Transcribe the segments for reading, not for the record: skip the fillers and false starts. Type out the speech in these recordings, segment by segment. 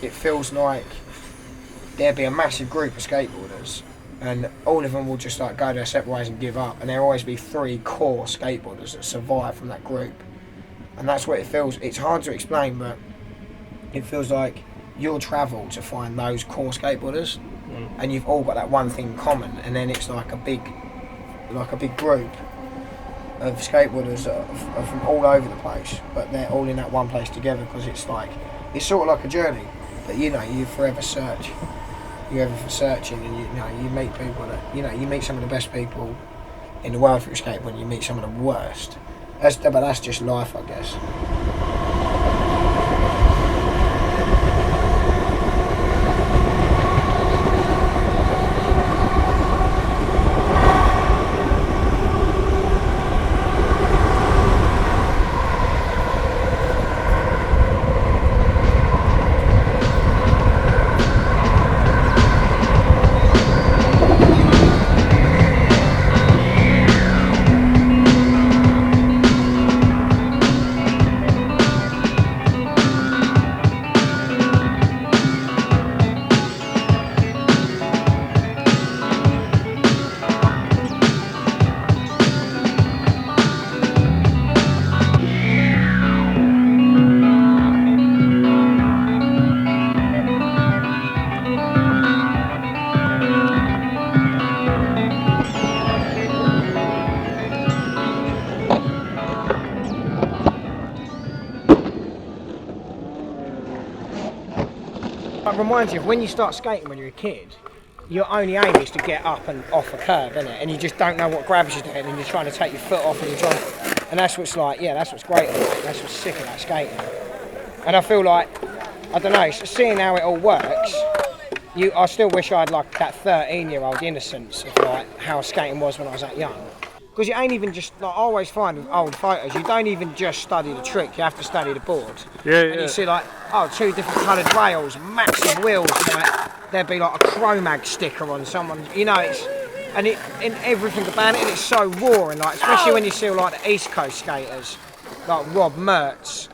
it feels like there'd be a massive group of skateboarders, and all of them will just like go their separate ways and give up, and there'll always be 3 core skateboarders that survive from that group. And that's what it feels. It's hard to explain, but it feels like you'll travel to find those core skateboarders, and you've all got that one thing in common, and then it's like a big group of skateboarders that are from all over the place, but they're all in that one place together, because it's sort of like a journey that you forever search. You're ever searching, and you meet people that you meet some of the best people in the world for your skateboard, and you meet some of the worst. But that's just life, I guess. It reminds you of when you start skating when you're a kid, your only aim is to get up and off a curve, isn't it? And you just don't know what gravity's doing, and you're trying to take your foot off, and you're trying, and that's what's like, yeah, that's what's great about it. That's what's sick about skating. And I feel like, I don't know, seeing how it all works, I still wish I had like that 13-year-old innocence of like how skating was when I was that young. Because you ain't even just, like, I always find with old photos, you don't even just study the trick, you have to study the board. And you see like, 2 different coloured rails, massive wheels, like, there'd be like a Chromag sticker on someone, in everything about it, and it's so raw, and like, especially when you see like the East Coast skaters, like Rob Mertz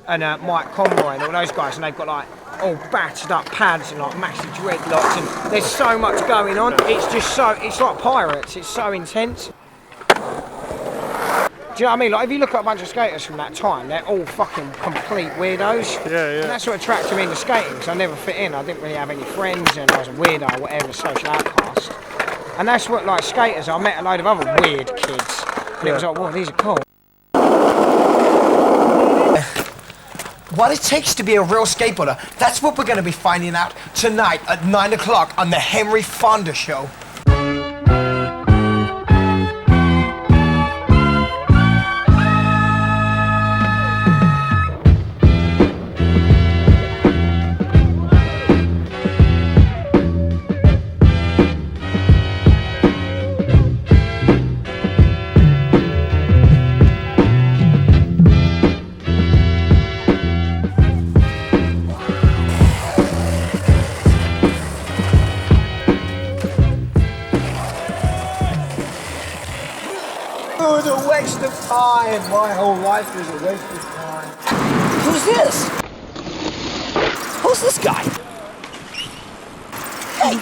and Mike Conroy and all those guys, and they've got like all battered up pads and like massive dreadlocks, and there's so much going on. It's just it's like pirates, it's so intense. Do you know what I mean? Like, if you look at a bunch of skaters from that time, they're all fucking complete weirdos. Yeah. And that's what attracted me into skating, because I never fit in. I didn't really have any friends, and I was a weirdo or whatever, social outcast. And that's what, like, skaters, I met a load of other weird kids. And it was like, whoa, these are cool. What it takes to be a real skateboarder, that's what we're going to be finding out tonight at 9 o'clock on the Henry Fonda Show. It was a waste of time. My whole life was a waste of time. Who's this? Who's this guy? Hey!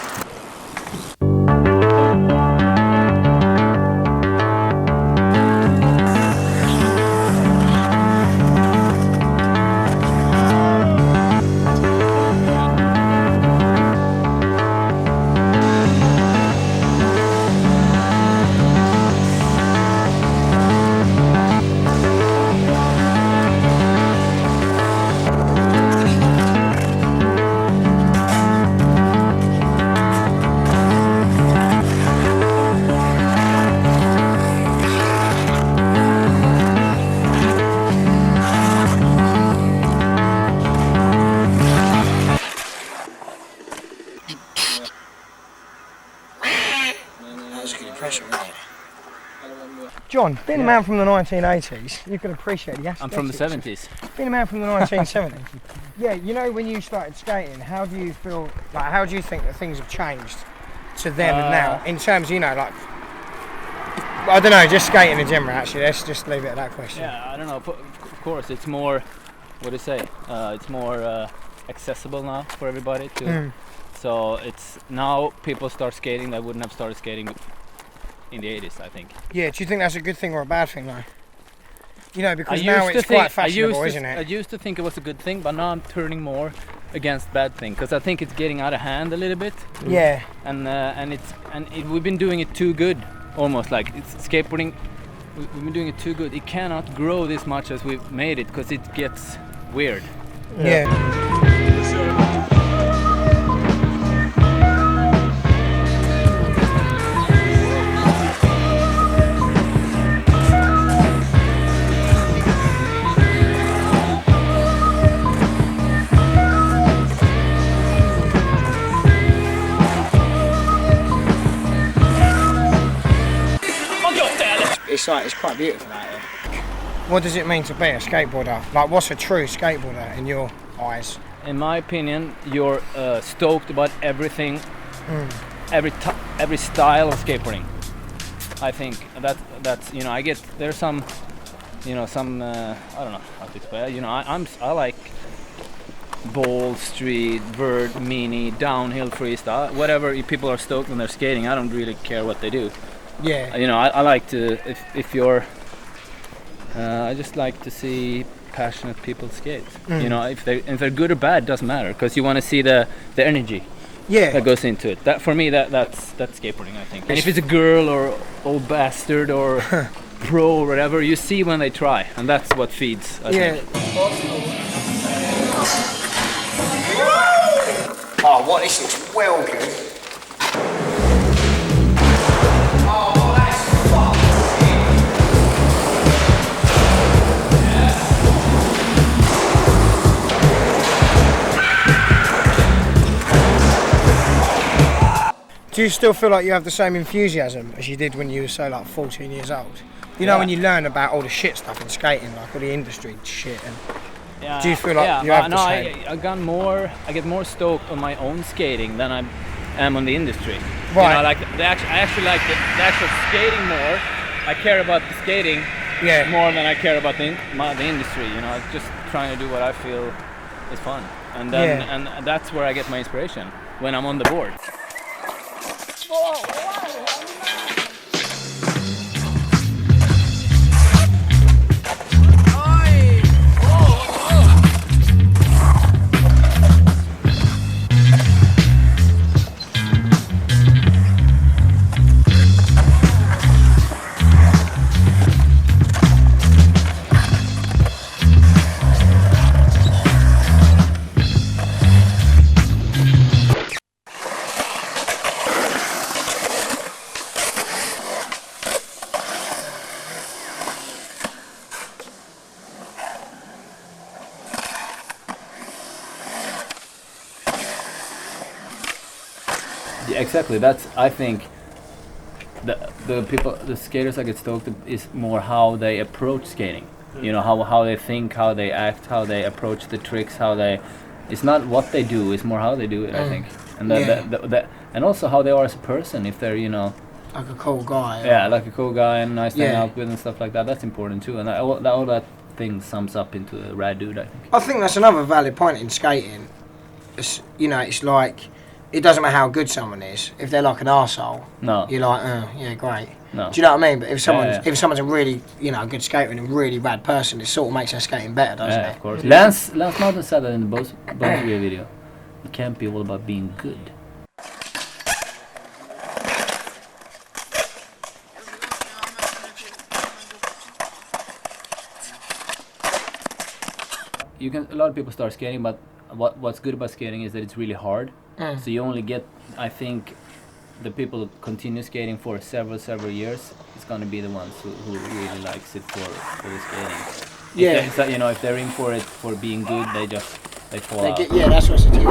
John, being a man from the 1980s, you can appreciate the aesthetics. I'm from the 70s. Being a man from the 1970s, yeah, you know, when you started skating, how do you feel, like, how do you think that things have changed to then and now, in terms, you know, like, I don't know, just skating in general, actually, let's just leave it at that question. Yeah, I don't know, of course, it's more, what do you say, it's more accessible now for everybody to. So it's now people start skating that wouldn't have started skating in the 80s, I think. Yeah, do you think that's a good thing or a bad thing though? You know, because now it's quite fashionable, isn't it? I used to think it was a good thing, but now I'm turning more against bad thing because I think it's getting out of hand a little bit. Yeah. And we've been doing it too good, almost like it's skateboarding. We've been doing it too good. It cannot grow this much as we've made it because it gets weird. Yeah. It's quite beautiful out here. What does it mean to be a skateboarder? Like, what's a true skateboarder in your eyes? In my opinion, you're stoked about everything, every style of skateboarding. I think that's I get there's some, I don't know how to explain. I like ball, street, vert, mini, downhill, freestyle, whatever. People are stoked when they're skating. I don't really care what they do. Yeah. I like to if you're. I just like to see passionate people skate. If they're good or bad doesn't matter because you want to see the energy that goes into it. That for me that's skateboarding, I think. And if it's a girl or old bastard or pro or whatever, you see when they try, and that's what feeds. I think. Oh, what? This looks well good. Do you still feel like you have the same enthusiasm as you did when you were, say, like 14 years old? You know, when you learn about all the shit stuff in skating, like all the industry shit, and do you feel like you have the same? I get more stoked on my own skating than I am on the industry. Right. I actually like the actual skating more. I care about the skating more than I care about the industry. Just trying to do what I feel is fun, and then and that's where I get my inspiration when I'm on the board. Yeah, exactly. That's I think the skaters that get stoked is more how they approach skating. How they think, how they act, how they approach the tricks, it's not what they do, it's more how they do it. I think, and and also how they are as a person. If they're like a cool guy. Yeah, like a cool guy and nice to hang out with and stuff like that. That's important too, and all that thing sums up into a rad dude. I think that's another valid point in skating. It's like, it doesn't matter how good someone is. If they're like an arsehole, you're like, yeah, great. No. Do you know what I mean? But if someone's a really, good skater and a really rad person, it sort of makes their skating better, doesn't it? Yeah, of course. Lance Martin said that in the Bundesliga video. It can't be all about being good. A lot of people start skating, but what's good about skating is that it's really hard. So you only get, I think, the people who continue skating for several years is going to be the ones who really likes it for the skating. If they're in for it for being good, they fall out. That's what's it is.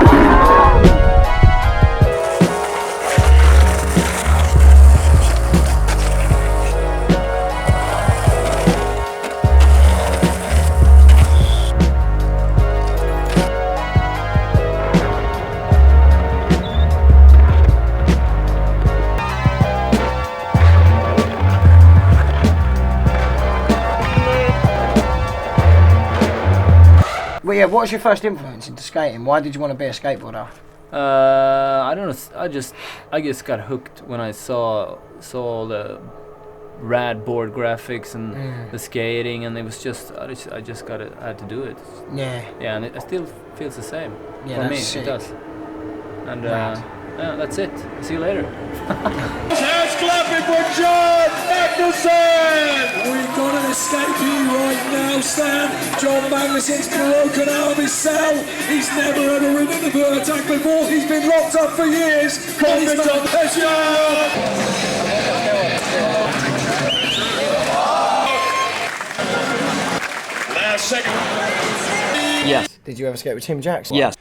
Well, yeah. What was your first influence into skating? Why did you want to be a skateboarder? I don't know. I just got hooked when I saw all the rad board graphics and the skating, and it was just I had to do it. Yeah. Yeah, and it still feels the same. Yeah, for me. that's sick. It does. And yeah, that's it. See you later. Hands clapping for John Magnuson! We've got an escapee right now, Stan. John Magnuson's broken out of his cell. He's never ever ridden a vertac before. He's been locked up for years. Confidence on pressure! Last second. Yes. Did you ever skate with Tim Jackson? Yes.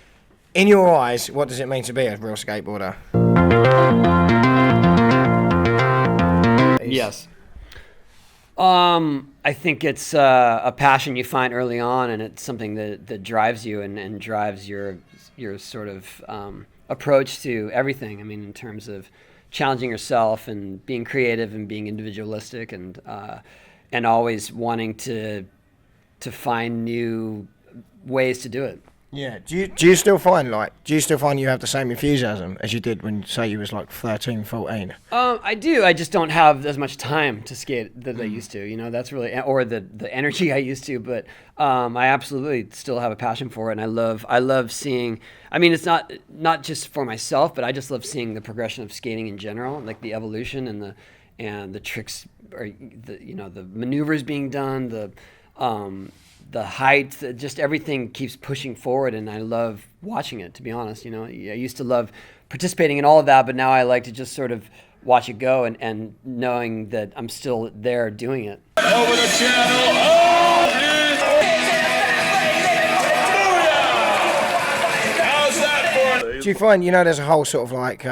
In your eyes, what does it mean to be a real skateboarder? Yes. I think it's a passion you find early on, and it's something that drives you and drives your sort of approach to everything. I mean, in terms of challenging yourself and being creative and being individualistic and always wanting to find new ways to do it. Yeah. Do you still find you have the same enthusiasm as you did when, say, you was like 13, 14? I do. I just don't have as much time to skate that I used to. You know, that's really, or the energy I used to. But I absolutely still have a passion for it, and I love seeing. I mean, it's not just for myself, but I just love seeing the progression of skating in general, like the evolution and the tricks, or the maneuvers being done, the height, just everything keeps pushing forward, and I love watching it, to be honest. You know, I used to love participating in all of that, but now I like to just sort of watch it go and knowing that I'm still there doing it. Over the channel. Oh, and how's that for? Do you find, there's a whole sort of like,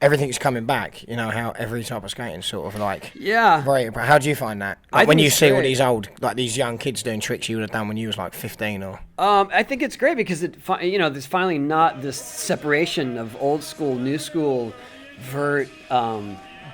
everything's coming back, how every type of skating sort of like... Yeah. Very, how do you find that? I Like when think you it's see all great. these these young kids doing tricks you would have done when you was like 15 or... I think it's great because there's finally not this separation of old school, new school, vert,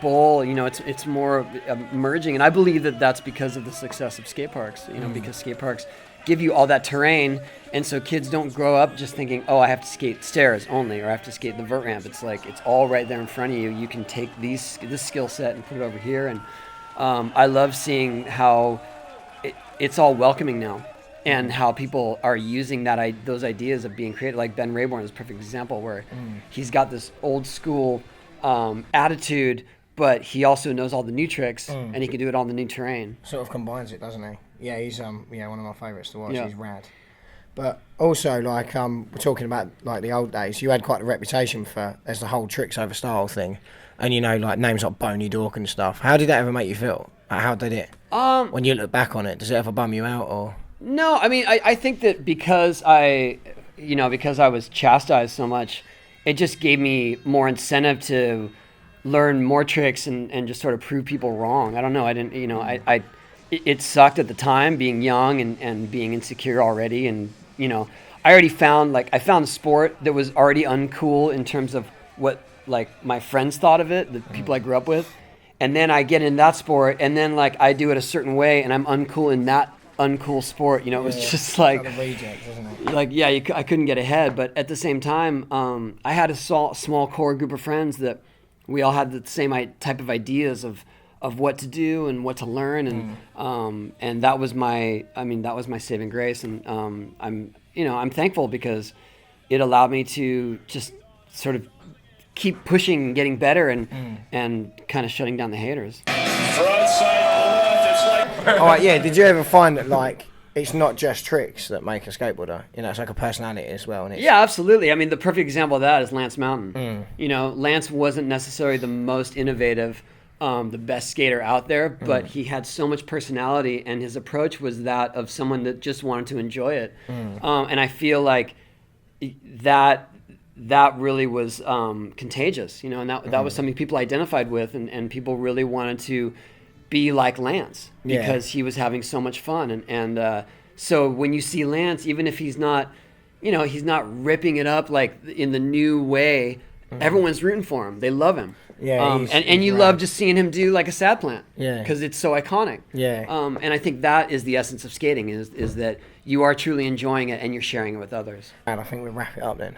bowl. It's more merging, and I believe that that's because of the success of skate parks. Because skate parks give you all that terrain, and so kids don't grow up just thinking, oh, I have to skate stairs only, or I have to skate the vert ramp. It's like it's all right there in front of you. You can take this skill set and put it over here, and I love seeing how it's all welcoming now, and how people are using those ideas of being creative. Like Ben Rayborn is a perfect example where he's got this old school attitude, but he also knows all the new tricks, and he can do it on the new terrain. Sort of combines it, doesn't he? Yeah, he's one of my favourites to watch. Yeah. He's rad. But also, like, we're talking about like the old days. You had quite a reputation for there's the whole tricks over style thing, and like names like Boney Dork and stuff. How did that ever make you feel? Like, how did it? When you look back on it, does it ever bum you out or? No, I mean, I think that because I was chastised so much, it just gave me more incentive to learn more tricks and just sort of prove people wrong. I don't know. I didn't, it sucked at the time being young and being insecure already. And, I already found a sport that was already uncool in terms of what like my friends thought of it, the people I grew up with. And then I get in that sport and then like I do it a certain way and I'm uncool in that uncool sport. It was just like, Kind of reject, isn't it? like, yeah, I couldn't get ahead. But at the same time, I had a small core group of friends that we all had the same type of ideas of what to do and what to learn, and that was my saving grace, and I'm thankful because it allowed me to just sort of keep pushing and getting better and kind of shutting down the haters. Front side on the left, it's like... All right, yeah. Did you ever find that like it's not just tricks that make a skateboarder? It's like a personality as well. And it's... Yeah, absolutely. I mean, the perfect example of that is Lance Mountain. Lance wasn't necessarily the most innovative, the best skater out there, but he had so much personality, and his approach was that of someone that just wanted to enjoy it. And I feel like that really was contagious, and that was something people identified with, and people really wanted to be like Lance because he was having so much fun. And so when you see Lance, even if he's not ripping it up like in the new way, everyone's rooting for him. They love him. Yeah, and you rad. love just seeing him do like a sad plant. Yeah. Because it's so iconic. Yeah. And I think that is the essence of skating is that you are truly enjoying it and you're sharing it with others. And I think we'll wrap it up then.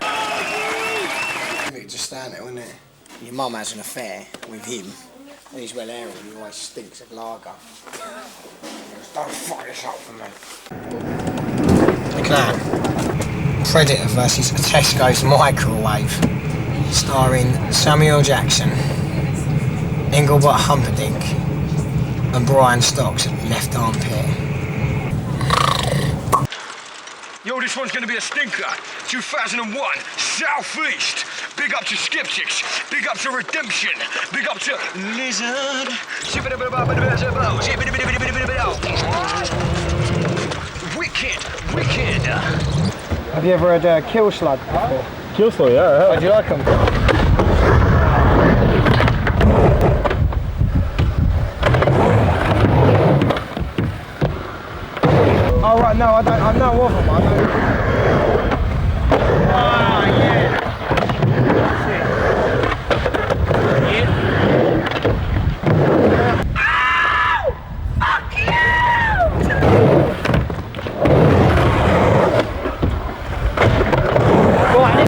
You just stand there, wouldn't it? Your mum has an affair with him. And he's well airy and he always stinks of lager. Don't fuck this up for me. Look at that. Predator versus Tesco's Microwave. Starring Samuel Jackson, Engelbert Humperdinck, and Brian Stocks at left armpit. Yo, this one's gonna be a stinker. 2001, Southeast. Big up to Skeptics. Big up to Redemption. Big up to Lizard. Wicked. Have you ever had Kill Slug before? Kill Slug, yeah, I have. How do you like them? Oh right, no, I don't. I know of them. I don't. Ah, yeah.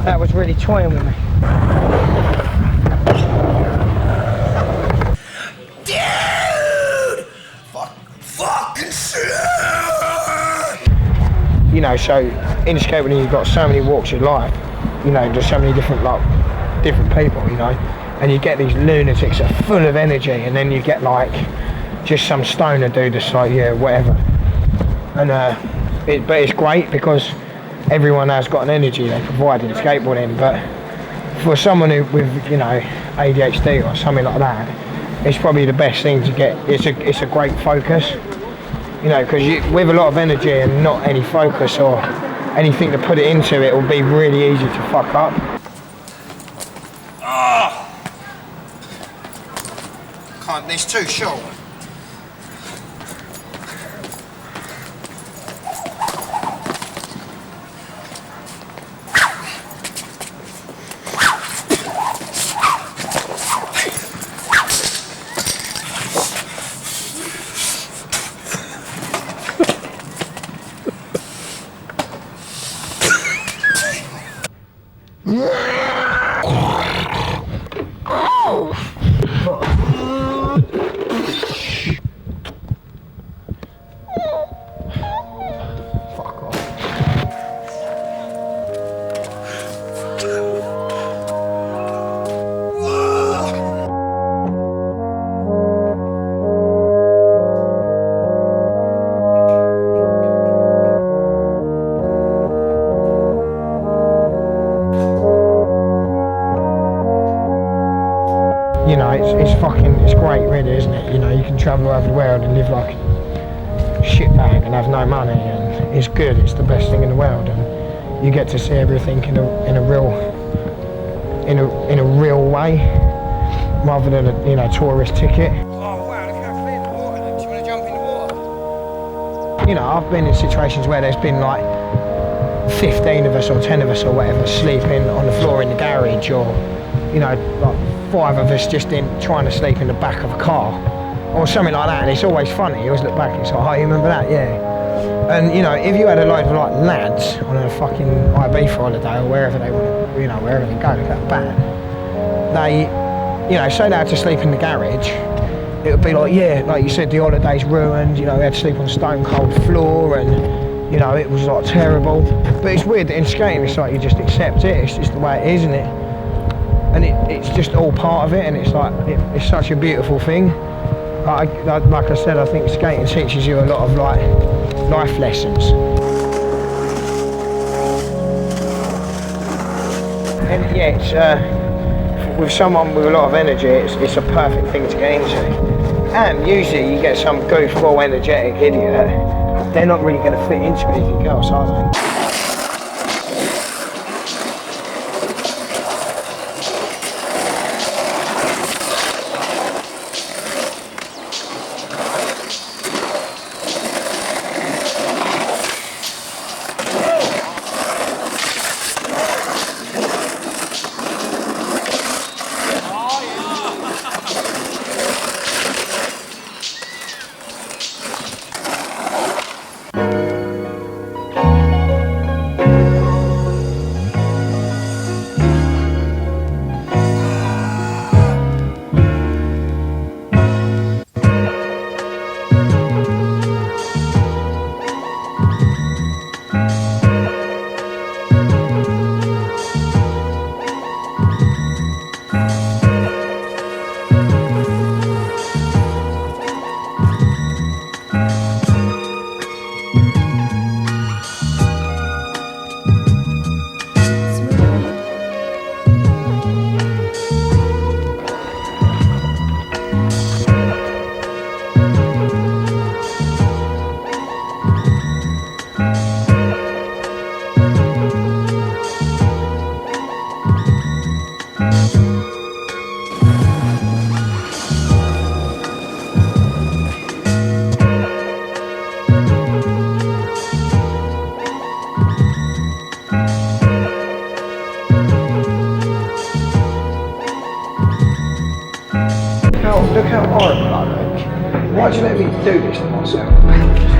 That was really toying with me. Dude! Fucking shit! You know, so in skateboarding you've got so many walks of life. You know, there's so many different people, you know. And you get these lunatics that are full of energy, and then you get like just some stoner dude that's like, yeah, whatever. And but it's great because everyone has got an energy they provide in skateboarding, but for someone with, you know, ADHD or something like that, it's probably the best thing to get. It's a great focus, you know, because with a lot of energy and not any focus or anything to put it into, it will be really easy to fuck up. Can't, it's too short. You know, it's great really, isn't it? You know, you can travel all over the world and live like a shitbag and have no money, and it's good, it's the best thing in the world, and you get to see everything in a real way, rather than a, you know, tourist ticket. Oh wow, look how clear the water is. Do you want to jump in the water? You know, I've been in situations where there's been like 15 of us or 10 of us or whatever sleeping on the floor in the garage, or, you know, like 5 of us just trying to sleep in the back of a car or something like that, and it's always funny. You always look back and it's like, oh, you remember that? Yeah. And you know, if you had a load of like lads on a fucking Ibiza holiday or wherever they want, you know, wherever they go, look at that, they, you know, say they had to sleep in the garage, it would be like, yeah, like you said, the holiday's ruined, you know, we had to sleep on stone cold floor, and you know, it was like terrible. But it's weird that in skating it's like you just accept it, it's just the way it is, isn't it? And it's just all part of it, and it's like, it's such a beautiful thing. Like I said, I think skating teaches you a lot of like life lessons. And yeah, it's with someone with a lot of energy, it's a perfect thing to get into. And usually you get some goofball, energetic idiot, they're not really going to fit into anything else, are they? Look how horrible I look. Why'd you let me do this to myself?